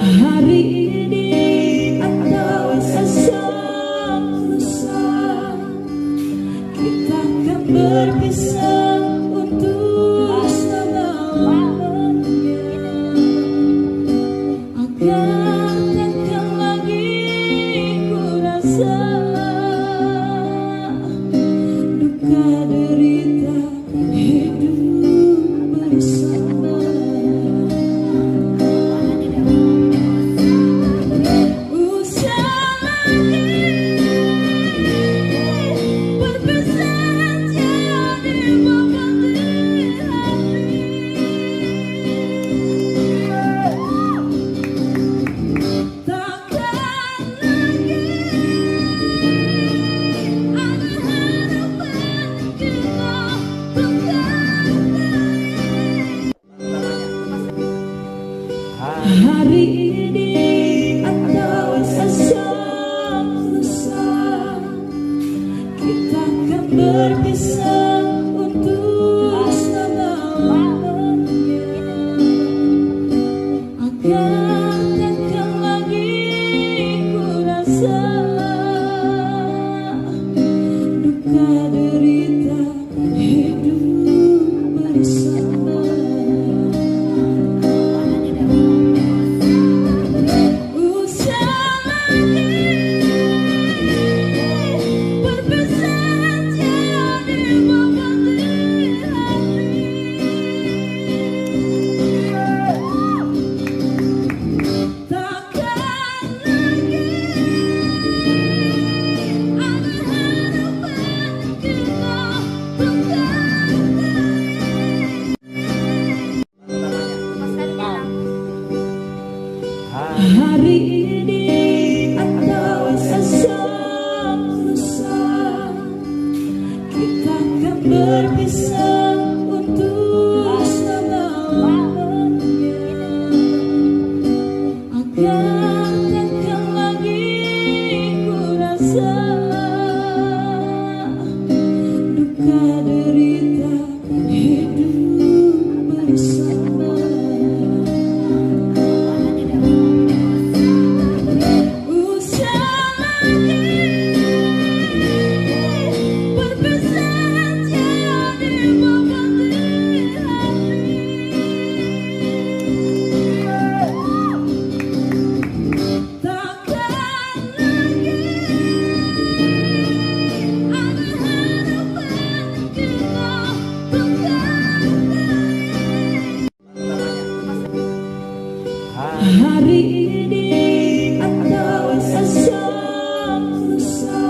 Hari ini atau esok lusa, kita akan berpisah untuk selamanya. Akan takkan lagi ku rasa duka derita hidup bersama. Hari ini atau esok lusa, kita akan berpisah untuk selamanya. Akan takkan lagi ku rasa duka derita hidup bersama. Hari ini atau esok lusa, kita akan berpisah untuk selamanya. Akan takkan lagi ku rasa duka derita hidup bersama. Hari ini atau esok lusa,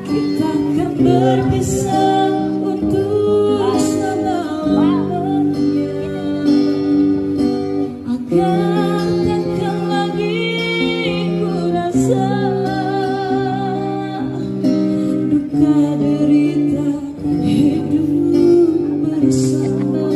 kita akan berpisah untuk selamanya. Akan takkan lagi ku rasa duka derita hidup bersama.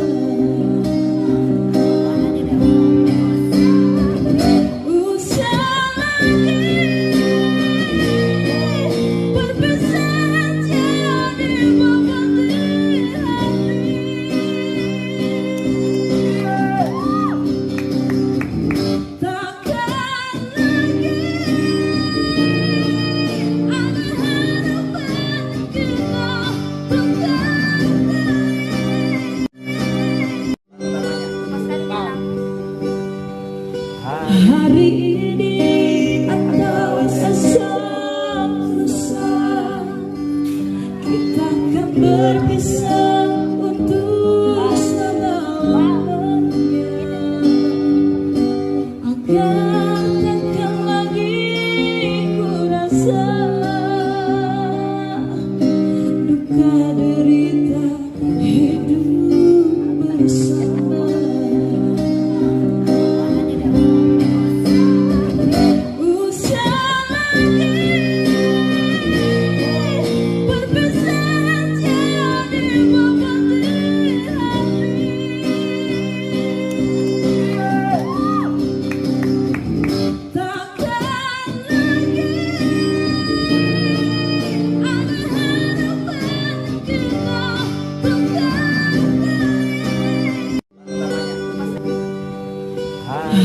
Hari ini atau esok lusa, kita akan berpisah untuk selamanya. Akan takkan lagi ku rasa duka derita hidup bersama.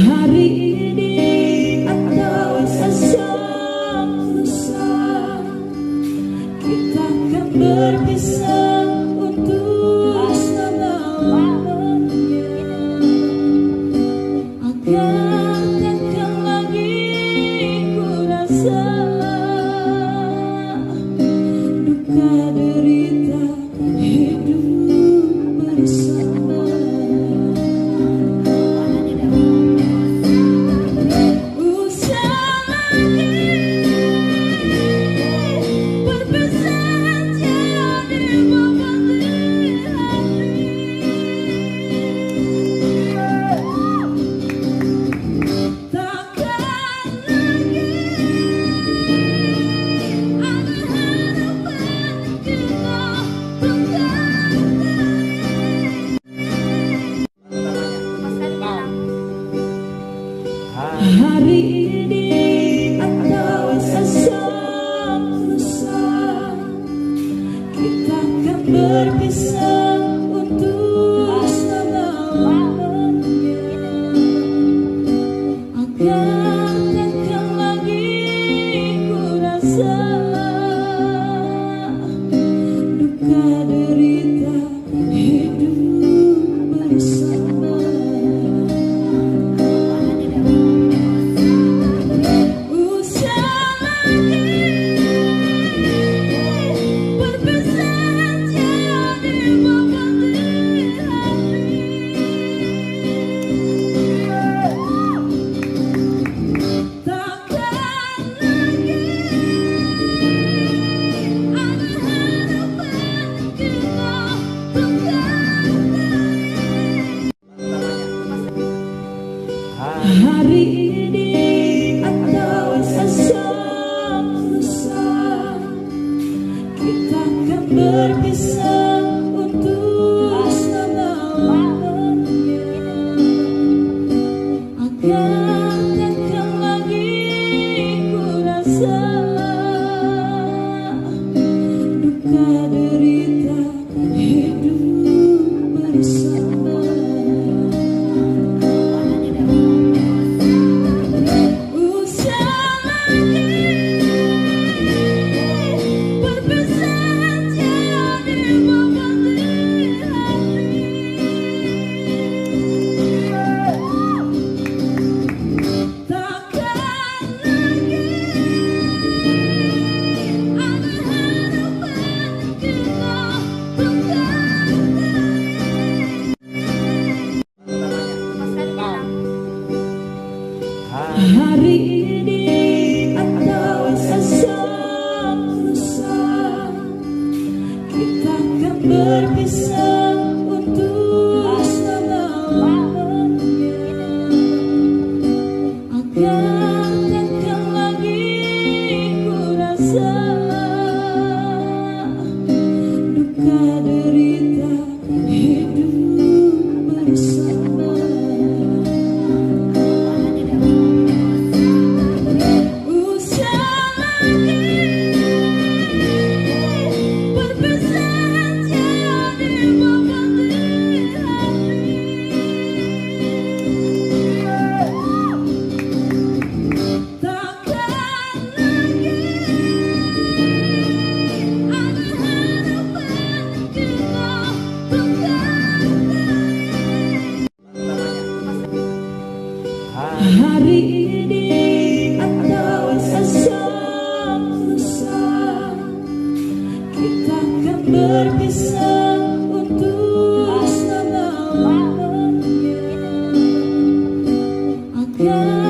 Hari ini atau esok lusa, kita akan berpisah untuk selamanya. Akan takkan lagi ku rasa duka derita hidup bersama. Hari ini atau esok lusa, kita akan berpisah untuk selamanya. Akan takkan lagi ku rasa duka derita hidup bersama. Hari ini atau esok lusa, kita akan berpisah untuk selamanya. Akan takkan lagi ku rasa duka derita hidup bersama. Hari ini atau esok lusa, kita akan berpisah untuk selamanya. Akan takkan lagi ku rasa duka derita hidup bersama. Hari ini atau esok lusa, kita akan berpisah untuk selamanya. Akan